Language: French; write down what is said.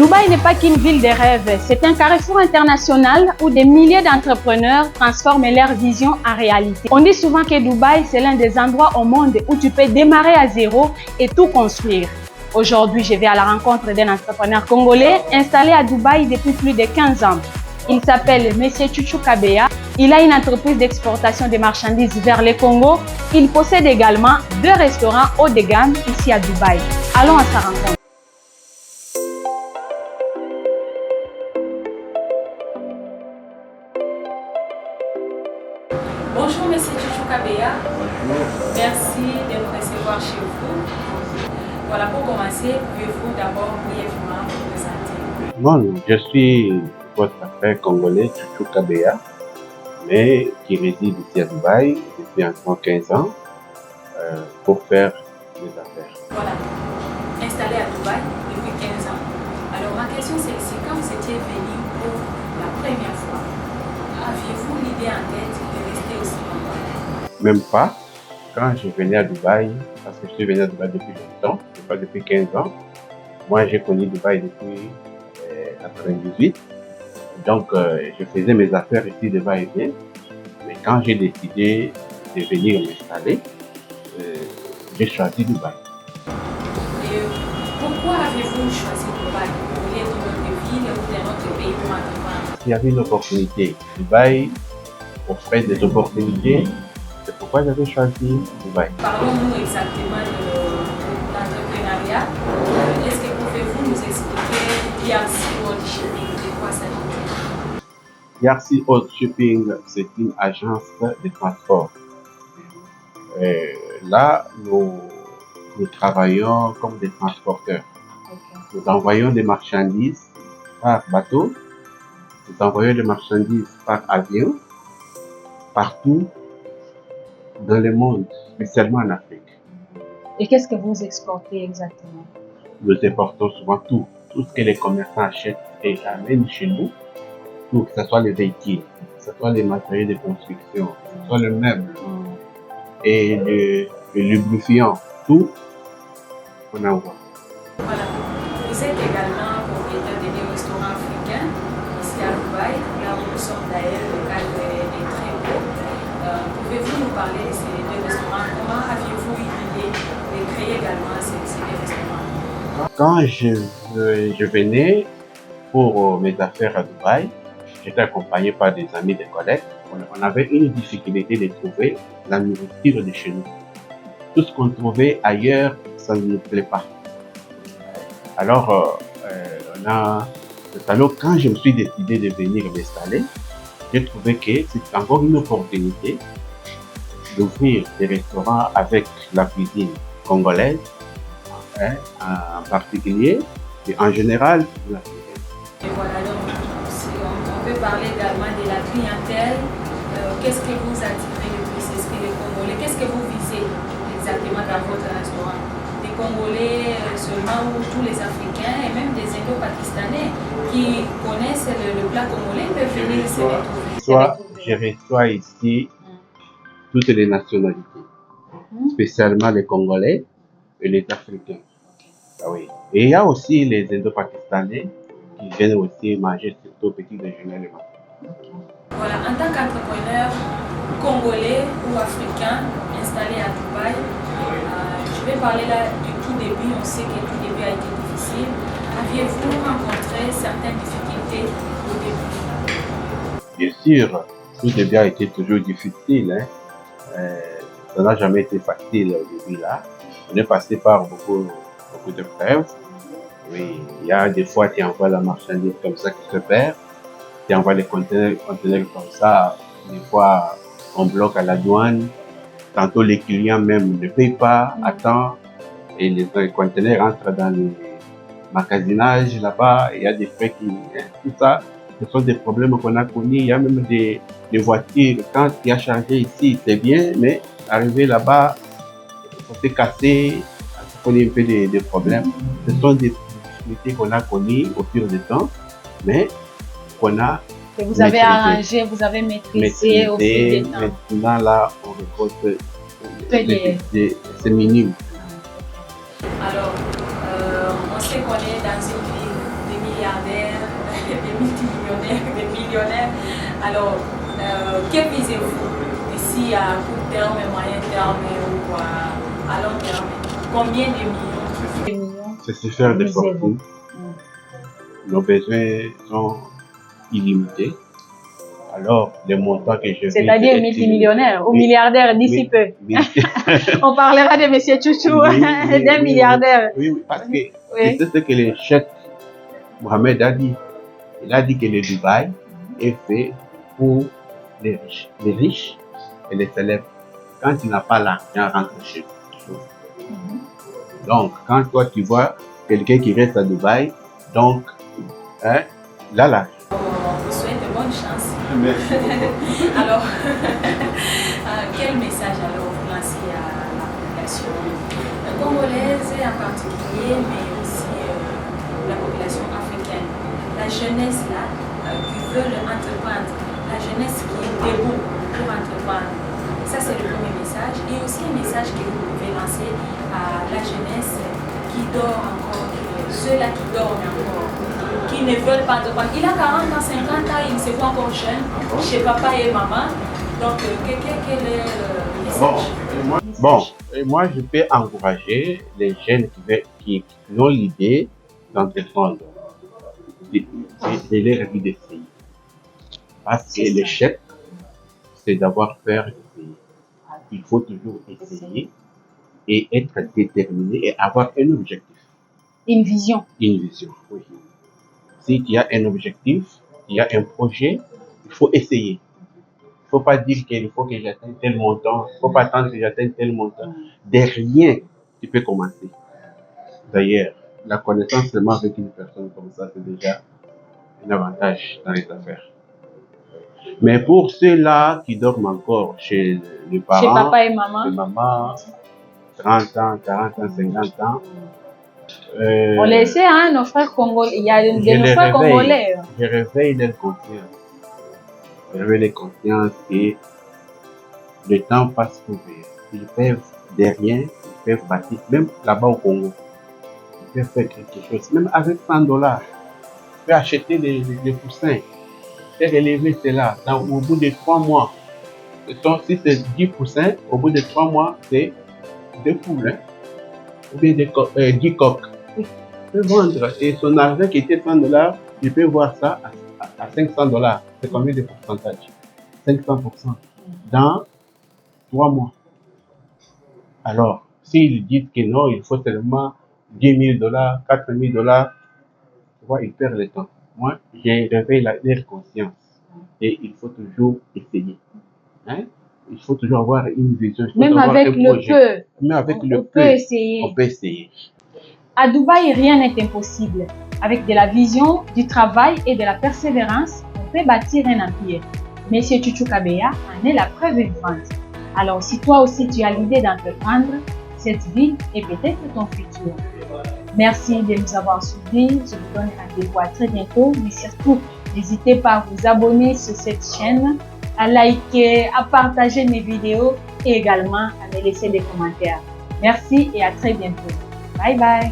Dubaï n'est pas qu'une ville des rêves, c'est un carrefour international où des milliers d'entrepreneurs transforment leur vision en réalité. On dit souvent que Dubaï, c'est l'un des endroits au monde où tu peux démarrer à zéro et tout construire. Aujourd'hui, je vais à la rencontre d'un entrepreneur congolais installé à Dubaï depuis plus de 15 ans. Il s'appelle M. Chuchu Kabeya. Il a une entreprise d'exportation de marchandises vers le Congo. Il possède également 2 restaurants haut de gamme ici à Dubaï. Allons à sa rencontre. Bonjour M. Chuchu Kabeya. Bonjour. Merci de nous recevoir chez vous. Voilà, pour commencer, pouvez-vous d'abord brièvement vous présenter? Bon, je suis votre frère congolais, Chuchu Kabeya, mais qui réside ici à Dubaï depuis environ 15 ans pour faire des affaires. Voilà, installé à Dubaï depuis 15 ans. Alors ma question c'est quand vous étiez venu pour la première fois, aviez-vous l'idée en tête de rester aussi longtemps? Même pas. Quand je venais à Dubaï, parce que je suis venu à Dubaï depuis longtemps, pas depuis 15 ans. Moi, j'ai connu Dubaï depuis 98. Donc, je faisais mes affaires ici de va-et-vient. Mais quand j'ai décidé de venir m'installer, j'ai choisi Dubaï. Et pourquoi avez-vous choisi Dubaï au lieu d'une autre ville ou d'un autre pays pour entreprendre? Il y avait une opportunité. Dubaï offrait des opportunités. C'est pourquoi j'avais choisi Dubaï. Parlons-nous exactement de l'entrepreneuriat. Est-ce que pouvez-vous nous expliquer DRC World Shipping, de quoi s'agit-il? DRC World Shipping, c'est une agence de transport. Là, nous travaillons comme des transporteurs. Okay. Nous envoyons des marchandises par bateau, nous envoyons des marchandises par avion, partout dans le monde, spécialement en Afrique. Et qu'est-ce que vous exportez exactement? Nous exportons souvent tout ce que les commerçants achètent et amènent chez nous, tout, que ce soit les véhicules, que ce soit les matériaux de construction, que ce soit le meuble et le lubrifiant, tout, on envoie. Voilà. Vous êtes également propriétaire de 2 restaurants africains ici à Dubaï, là où nous sommes d'ailleurs, le cadre est très beau. Pouvez-vous nous parler de ces 2 restaurants? Comment aviez-vous eu l'idée de créer également ces 2 restaurants? Quand je venais pour mes affaires à Dubaï, j'étais accompagné par des amis, des collègues. On avait une difficulté de trouver la nourriture de chez nous. Tout ce qu'on trouvait ailleurs, ça ne nous plaît pas. Alors, quand je me suis décidé de venir m'installer, j'ai trouvé que c'est encore une opportunité d'ouvrir des restaurants avec la cuisine congolaise, en particulier, et en général, l'africaine. Et voilà, donc, on peut parler également de la clientèle. Qu'est-ce que vous attirez le plus? Est-ce que les Congolais, qu'est-ce que vous visez exactement dans votre restaurant? Des Congolais seulement ou tous les Africains et même des Indo-Pakistanais qui connaissent le plat congolais peuvent venir se retrouver? Je reçois ici toutes les nationalités, spécialement les Congolais et les Africains. Ah oui. Et il y a aussi les Indo-Pakistanais qui viennent aussi manger surtout au petit déjeuner le matin. Voilà, en tant qu'entrepreneur congolais ou africain installé à Dubaï, je vais parler là du tout début. On sait que le tout début a été difficile. Aviez-vous rencontré certaines difficultés au début? Bien sûr, tout début a été toujours difficile. Ça n'a jamais été facile au début là. On est passé par beaucoup de preuves. Oui, il y a des fois tu envoies la marchandise comme ça qui se perd. Tu envoies les conteneurs comme ça. Des fois on bloque à la douane. Tantôt les clients même ne payent pas à temps. Et les conteneurs entrent dans le magasinage là-bas. Il y a des frais tout ça. Ce sont des problèmes qu'on a connus. Il y a même des voitures. Quand tu as chargé ici, c'est bien, mais arrivé là-bas, on s'est cassé. On a un peu des problèmes. Ce sont des difficultés qu'on a connues au fil du temps, mais qu'on a que vous avez arrangé, vous avez maîtrisé au fil du temps. Maintenant, là, on récolte c'est minime. Alors, on sait qu'on est dans une ville de milliers milliardaires, des multimillionnaires, des millionnaires. Alors, que visez-vous d'ici à court terme, moyen terme ou à long terme? Combien de millions? C'est se faire des fortunes. Nos besoins sont illimités. Alors, les montants que je vais... C'est-à-dire multimillionnaire ou milliardaire d'ici peu. On parlera de M. Chouchou, d'un milliardaire. Oui, parce que c'est ce que le chef Mohamed a dit. Il a dit que le Dubaï est fait pour les riches. Les riches et les célèbres. Quand tu n'as pas l'argent, rentre chez toi. Donc, quand toi tu vois quelqu'un qui reste à Dubaï, donc, là. On vous souhaite de bonne chance. Merci. Alors, quel message alors vous lancez à la population congolaise en particulier, mais aussi la population africaine? La jeunesse là, qui veut entreprendre, la jeunesse qui est debout pour entreprendre. Ça, c'est le premier message. Et aussi un message que vous pouvez lancer à la jeunesse qui dort encore, ceux-là qui dorment encore, qui ne veulent pas entreprendre. Il a 40 ans, 50 ans, il se voit encore jeune, chez papa et maman. Donc, quel est le message? Moi, je peux encourager les jeunes qui ont l'idée d'entreprendre, de leur vie d'essayer. Parce que l'échec, c'est d'avoir peur d'essayer. Il faut toujours essayer et être déterminé et avoir un objectif. Une vision. Une vision, oui. Si tu as un objectif, il y a un projet, il faut essayer. Il ne faut pas dire qu'il faut que j'atteigne tel montant, il ne faut pas attendre que j'atteigne tel montant. De rien, tu peux commencer. D'ailleurs, la connaissance seulement avec une personne comme ça, c'est déjà un avantage dans les affaires. Mais pour ceux-là qui dorment encore chez les parents, chez papa et maman, 30 ans, 40 ans, 50 ans, on les sait, hein, nos frères congolais. Il y a nos frères congolais. Je réveille leur conscience. Je réveille leur conscience et le temps passe pour eux. Ils peuvent derrière, ils peuvent bâtir, même là-bas au Congo. Ils peuvent faire quelque chose, même avec $100. Tu peux acheter des poussins, faire élever cela. Au bout de 3 mois, si c'est 10 poussins, au bout de 3 mois, c'est 2 poules, hein, ou bien 10 coques. Il peut vendre et son argent qui était $100, il peut voir ça à $500. C'est combien de pourcentage? 500% dans 3 mois. Alors, s'ils disent que non, il faut seulement $10 000, $4 000, tu vois, ils perdent le temps. Moi, j'ai réveillé leur conscience et il faut toujours essayer. Hein? Il faut toujours avoir une vision. Même avec le peu. Même avec le peu, on peut essayer. À Dubaï, rien n'est impossible. Avec de la vision, du travail et de la persévérance, on peut bâtir un empire. Monsieur Chouchou Kabeya en est la preuve vivante. Alors, si toi aussi tu as l'idée d'entreprendre, cette vie est peut-être ton futur. Merci de nous avoir suivis. Je vous donne rendez-vous à très bientôt. Mais surtout, n'hésitez pas à vous abonner sur cette chaîne, à liker, à partager mes vidéos et également à me laisser des commentaires. Merci et à très bientôt. Bye bye.